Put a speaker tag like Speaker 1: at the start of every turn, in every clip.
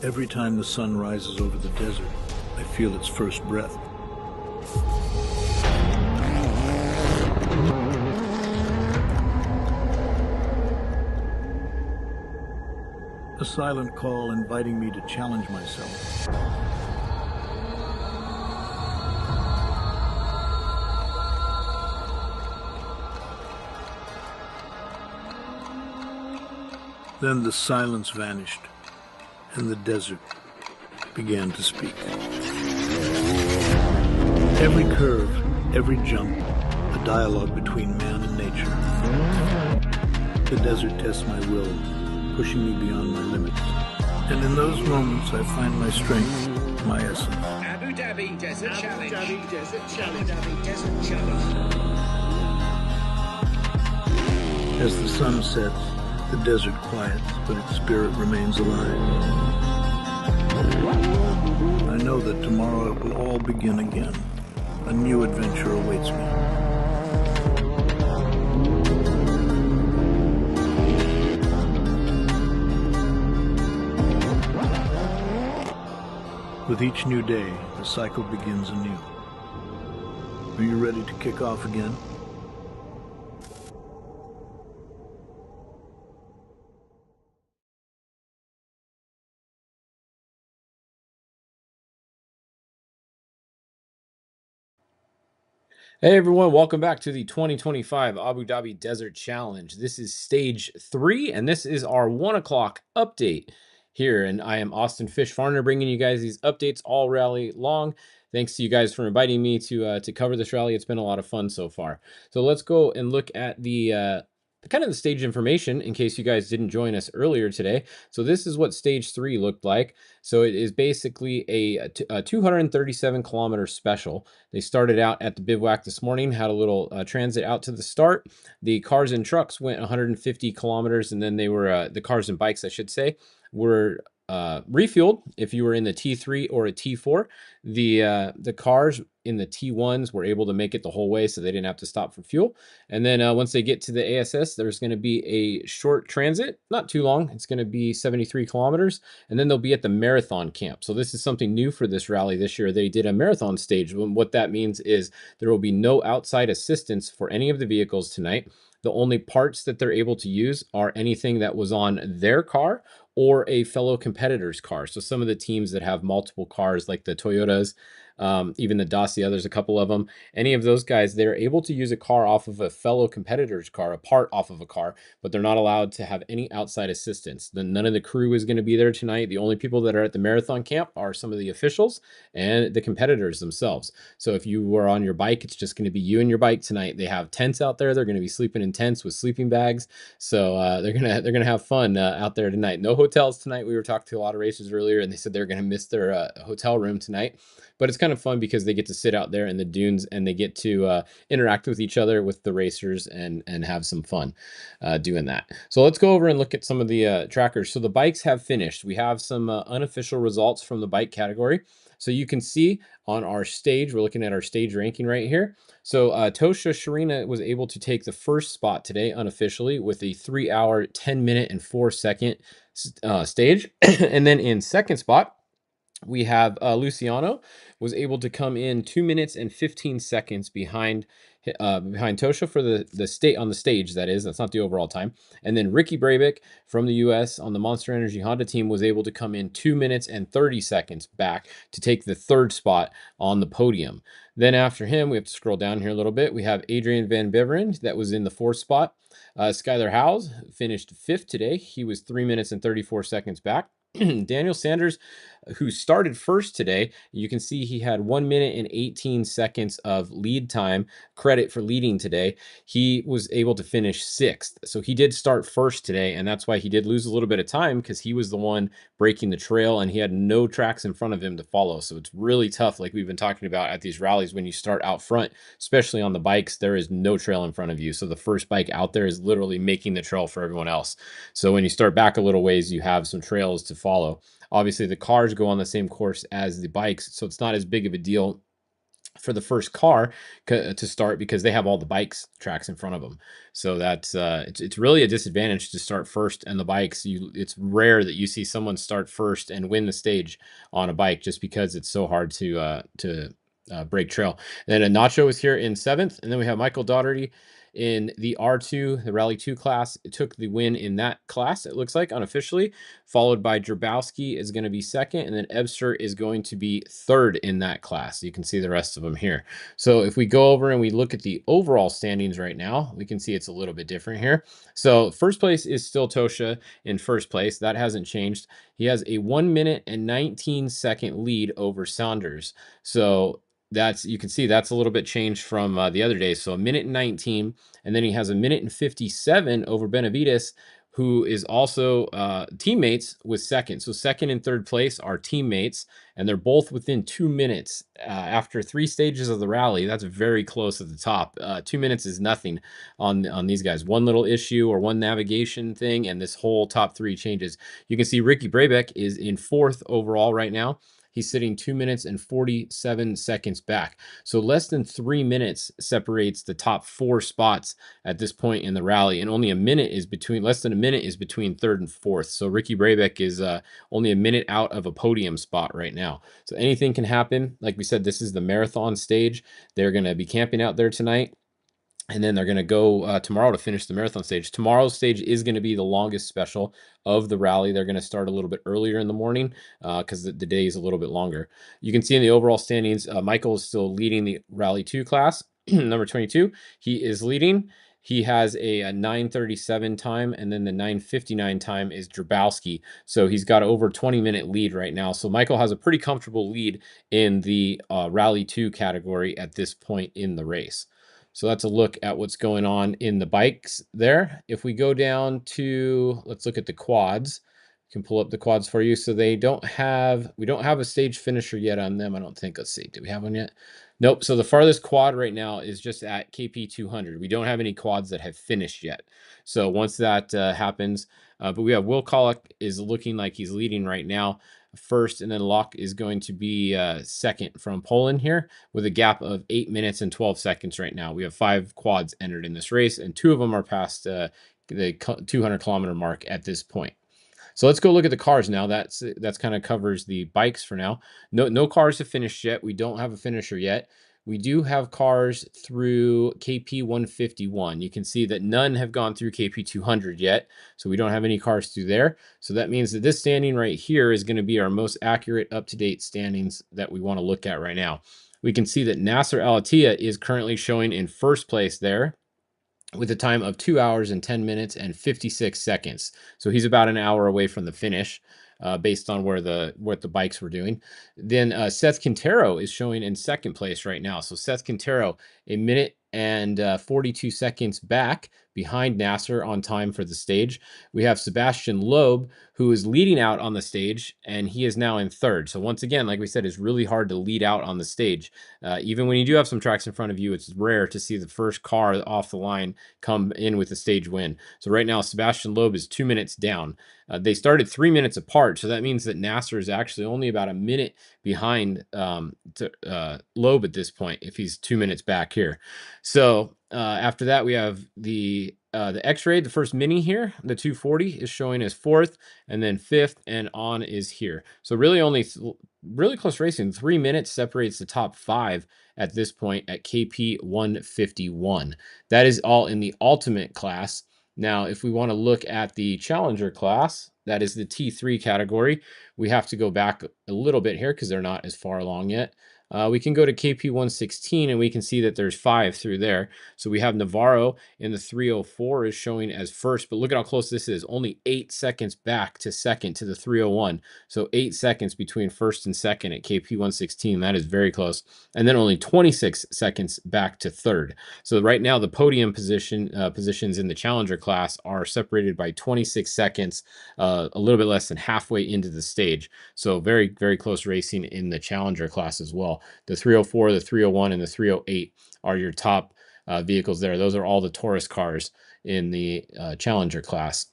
Speaker 1: Every time the sun rises over the desert, I feel its first breath. A silent call inviting me to challenge myself. Then the silence vanished, and the desert began to speak. Every curve, every jump, a dialogue between man and nature. The desert tests my will, pushing me beyond my limits. And in those moments, I find my strength, my essence.
Speaker 2: Abu Dhabi Desert Challenge.
Speaker 3: Abu Dhabi Desert Challenge.
Speaker 2: Abu Dhabi Desert Challenge.
Speaker 1: As the sun sets, the desert quiets, but its spirit remains alive. I know that tomorrow it will all begin again. A new adventure awaits me. With each new day, the cycle begins anew. Are you ready to kick off again?
Speaker 4: Hey everyone, welcome back to the 2025 Abu Dhabi Desert Challenge. This is stage 3, and this is our 1 o'clock update here. And I am Austin Fish Farner, bringing you guys these updates all rally long. Thanks to you guys for inviting me to cover this rally. It's been a lot of fun so far. So let's go and look at the kind of the stage information in case you guys didn't join us earlier today. So this is what stage 3 looked like. So it is basically a 237 kilometer special. They started out at the bivouac this morning, had a little transit out to the start. The cars and trucks went 150 kilometers, and then they were, the cars and bikes, I should say, were refueled if you were in the T3 or a T4. The cars in the T1s were able to make it the whole way, so they didn't have to stop for fuel. And then once they get to the ASS, there's going to be a short transit, not too long. It's going to be 73 kilometers, and then they'll be at the marathon camp. So this is something new for this rally this year. They did a marathon stage. What that means is there will be no outside assistance for any of the vehicles tonight. The only parts that they're able to use are anything that was on their car or a fellow competitor's car. So some of the teams that have multiple cars, like the Toyotas, even the Dacia, there's a couple of them. Any of those guys, they're able to use a car off of a fellow competitor's car, a part off of a car, but they're not allowed to have any outside assistance. Then none of the crew is going to be there tonight. The only people that are at the marathon camp are some of the officials and the competitors themselves. So if you were on your bike, it's just going to be you and your bike tonight. They have tents out there. They're going to be sleeping in tents with sleeping bags. So they're gonna have fun out there tonight. No hotels tonight. We were talking to a lot of racers earlier, and they said they're going to miss their hotel room tonight. But it's kind of fun because they get to sit out there in the dunes, and they get to interact with each other, with the racers, and have some fun doing that. So let's go over and look at some of the trackers. So the bikes have finished. We have some unofficial results from the bike category. So you can see on our stage, we're looking at our stage ranking right here. So Tosha Sharina was able to take the first spot today unofficially with a 3 hour, 10 minute, and 4 second stage. And then in second spot, we have Luciano was able to come in 2 minutes and 15 seconds behind Tosha for the state on the stage. That's not the overall time. And then Ricky Brabik from the US on the Monster Energy Honda team was able to come in 2 minutes and 30 seconds back to take the third spot on the podium. Then after him, we have to scroll down here a little bit. We have Adrian Van Beveren that was in the fourth spot. Skylar Howes finished fifth today. He was 3 minutes and 34 seconds back. Daniel Sanders, who started first today, you can see he had 1 minute and 18 seconds of lead time credit for leading today. He was able to finish sixth. So he did start first today, and that's why he did lose a little bit of time, because he was the one breaking the trail and he had no tracks in front of him to follow. So it's really tough, like we've been talking about at these rallies, when you start out front, especially on the bikes, there is no trail in front of you. So the first bike out there is literally making the trail for everyone else. So when you start back a little ways, you have some trails to follow. Obviously, the cars go on the same course as the bikes, so it's not as big of a deal for the first car to start, because they have all the bikes tracks in front of them. So that's it's really a disadvantage to start first and the bikes. It's rare that you see someone start first and win the stage on a bike, just because it's so hard to break trail. And then Nacho is here in 7th, and then we have Michael Daugherty in the R2, the Rally 2 class. It took the win in that class, it looks like, unofficially, followed by Drabowski is going to be 2nd, and then Ebster is going to be 3rd in that class. You can see the rest of them here. So if we go over and we look at the overall standings right now, we can see it's a little bit different here. So first place is still Tosha in first place. That hasn't changed. He has a 1 minute and 19-second lead over Saunders. So that's, you can see that's a little bit changed from the other days. So a minute and 19, and then he has a minute and 57 over Benavides, who is also teammates with 2nd. So 2nd and 3rd place are teammates, and they're both within 2 minutes after 3 stages of the rally. That's very close at the top. 2 minutes is nothing on these guys. One little issue or one navigation thing, and this whole top 3 changes. You can see Ricky Brabeck is in 4th overall right now. He's sitting 2 minutes and 47 seconds back. So less than 3 minutes separates the top 4 spots at this point in the rally, and only less than a minute is between 3rd and 4th. So Ricky Brabeck is only a minute out of a podium spot right now. So anything can happen. Like we said, this is the marathon stage. They're going to be camping out there tonight, and then they're going to go tomorrow to finish the marathon stage. Tomorrow's stage is going to be the longest special of the rally. They're going to start a little bit earlier in the morning because the day is a little bit longer. You can see in the overall standings, Michael is still leading the Rally 2 class. Number 22, he is leading. He has a 9:37 time, and then the 9:59 time is Drabowski. So he's got over 20-minute lead right now. So Michael has a pretty comfortable lead in the Rally 2 category at this point in the race. So that's a look at what's going on in the bikes there. If we go down to, let's look at the quads. I can pull up the quads for you. So we don't have a stage finisher yet on them, I don't think. Let's see, do we have one yet? Nope. So the farthest quad right now is just at KP 200. We don't have any quads that have finished yet. So once that happens, but we have Will Collick is looking like he's leading right now, first, and then Locke is going to be 2nd from Poland here, with a gap of 8 minutes and 12 seconds right now. We have 5 quads entered in this race, and 2 of them are past the 200-kilometer mark at this point. So let's go look at the cars now. That's kind of covers the bikes for now. No cars have finished yet. We don't have a finisher yet. We do have cars through KP 151. You can see that none have gone through KP 200 yet, so we don't have any cars through there. So that means that this standing right here is going to be our most accurate, up-to-date standings that we want to look at right now. We can see that Nasser Al-Attiyah is currently showing in first place there, with a time of 2 hours and 10 minutes and 56 seconds. So he's about an hour away from the finish, based on what the bikes were doing. Then Seth Quintero is showing in 2nd place right now. So Seth Quintero, a minute and 42 seconds back behind Nasser on time for the stage. We have Sebastian Loeb, who is leading out on the stage, and he is now in 3rd. So once again, like we said, it's really hard to lead out on the stage. Even when you do have some tracks in front of you, it's rare to see the first car off the line come in with a stage win. So right now, Sebastian Loeb is 2 minutes down. They started 3 minutes apart, so that means that Nasser is actually only about a minute behind Loeb at this point, if he's 2 minutes back here. So after that, we have the X-Ray, the first mini here, the 240 is showing as 4th, and then 5th, and on is here. So really only really close racing. 3 minutes separates the top 5 at this point at KP 151. That is all in the ultimate class. Now, if we want to look at the Challenger class, that is the T3 category, we have to go back a little bit here because they're not as far along yet. We can go to KP 116 and we can see that there's 5 through there. So we have Navarro in the 304 is showing as first, but look at how close this is. Only 8 seconds back to 2nd to the 301. So 8 seconds between 1st and 2nd at KP 116. That is very close. And then only 26 seconds back to 3rd. So right now the podium positions in the Challenger class are separated by 26 seconds, a little bit less than halfway into the stage. So very, very close racing in the Challenger class as well. The 304, the 301, and the 308 are your top vehicles there. Those are all the Taurus cars in the Challenger class.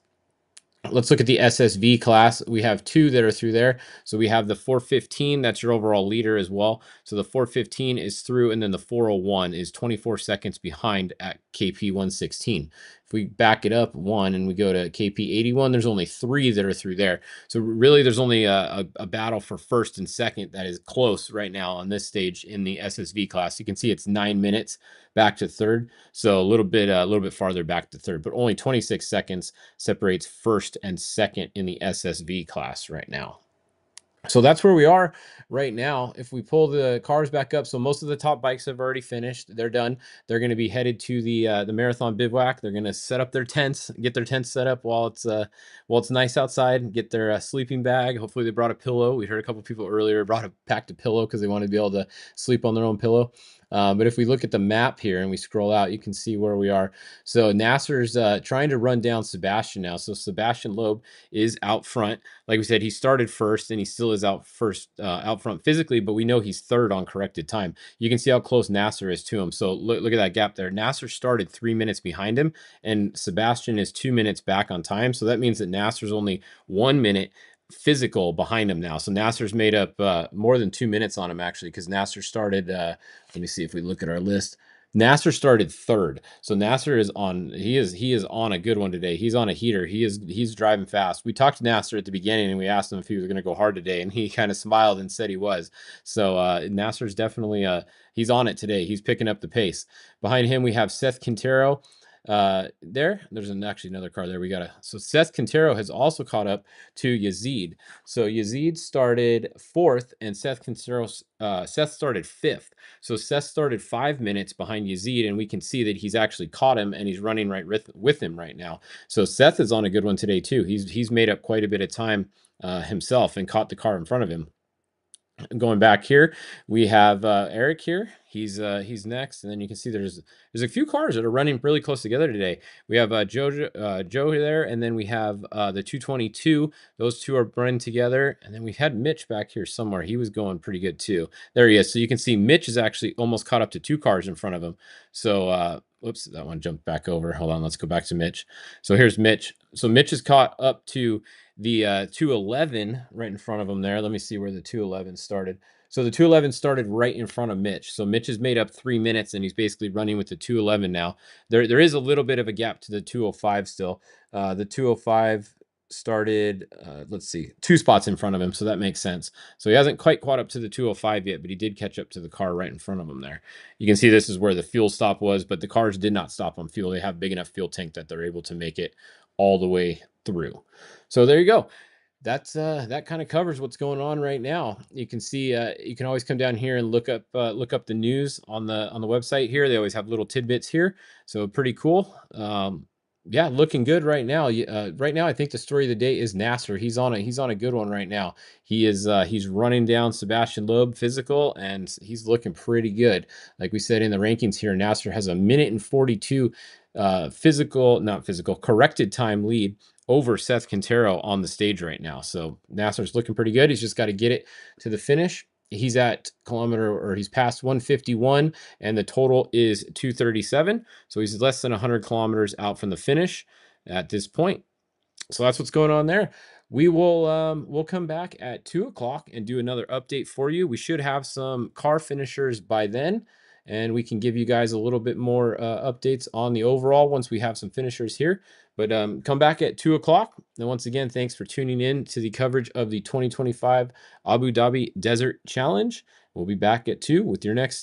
Speaker 4: Let's look at the SSV class. We have two that are through there. So we have the 415, that's your overall leader as well. So the 415 is through, and then the 401 is 24 seconds behind at KP 116. If we back it up one and we go to KP 81, there's only three that are through there. So really there's only a battle for first and second that is close right now on this stage in the SSV class. You can see it's 9 minutes back to third. So a little bit farther back to third, but only 26 seconds separates first and second in the SSV class right now. So that's where we are right now. If we pull the cars back up, so most of the top bikes have already finished. They're done. They're going to be headed to the marathon bivouac. They're going to set up their tents, get their tents set up while it's nice outside. Get their sleeping bag. Hopefully they brought a pillow. We heard a couple people earlier packed a pillow because they want to be able to sleep on their own pillow. But if we look at the map here and we scroll out, you can see where we are. So Nasser's trying to run down Sebastian now. So Sebastian Loeb is out front. Like we said, he started first and he still is out front physically, but we know he's third on corrected time. You can see how close Nasser is to him. So look at that gap there. Nasser started 3 minutes behind him, and Sebastian is 2 minutes back on time. So that means that Nasser's only 1 minute physical behind him now. So Nasser's made up more than 2 minutes on him, actually, because Nasser started, let me see if we look at our list. Nasser started third. So Nasser is on, he is on a good one today. He's on a heater. He's driving fast. We talked to Nasser at the beginning and we asked him if he was going to go hard today, and he kind of smiled and said he was. So Nasser's definitely he's on it today. He's picking up the pace. Behind him we have Seth Quintero. There's actually another car there. So Seth Quintero has also caught up to Yazid. So Yazid started fourth and Seth started fifth. So Seth started 5 minutes behind Yazid, and we can see that he's actually caught him and he's running right with him right now. So Seth is on a good one today too. He's made up quite a bit of time himself and caught the car in front of him. Going back here, we have Eric here. He's next, and then you can see there's a few cars that are running really close together today. We have Joe there, and then we have the 222. Those two are running together, and then we had Mitch back here somewhere. He was going pretty good too. There he is. So you can see Mitch is actually almost caught up to two cars in front of him. So whoops, that one jumped back over. Hold on, let's go back to Mitch. So here's Mitch. So Mitch is caught up to the 211 right in front of him there. Let me see where the 211 started. So the 211 started right in front of Mitch. So Mitch has made up 3 minutes, and he's basically running with the 211 now. There is a little bit of a gap to the 205 still. The 205 started, let's see, 2 spots in front of him, so that makes sense. So he hasn't quite caught up to the 205 yet, but he did catch up to the car right in front of him there. You can see this is where the fuel stop was, but the cars did not stop on fuel. They have big enough fuel tank that they're able to make it all the way through. So there you go. That's that kind of covers what's going on right now. You can see you can always come down here and look up the news on the website here. They always have little tidbits here, so pretty cool. Yeah, looking good right now. Right now, I think the story of the day is Nasser. He's on a good one right now. He's running down Sebastian Loeb physical, and he's looking pretty good. Like we said in the rankings here, Nasser has a 1:42 corrected time lead over Seth Quintero on the stage right now. So Nasser's looking pretty good. He's just got to get it to the finish. He's at he's past 151, and the total is 237. So he's less than 100 kilometers out from the finish at this point. So that's what's going on there. We will we'll come back at 2 o'clock and do another update for you. We should have some car finishers by then, and we can give you guys a little bit more updates on the overall once we have some finishers here. But come back at 2 o'clock. And once again, thanks for tuning in to the coverage of the 2025 Abu Dhabi Desert Challenge. We'll be back at 2 with your next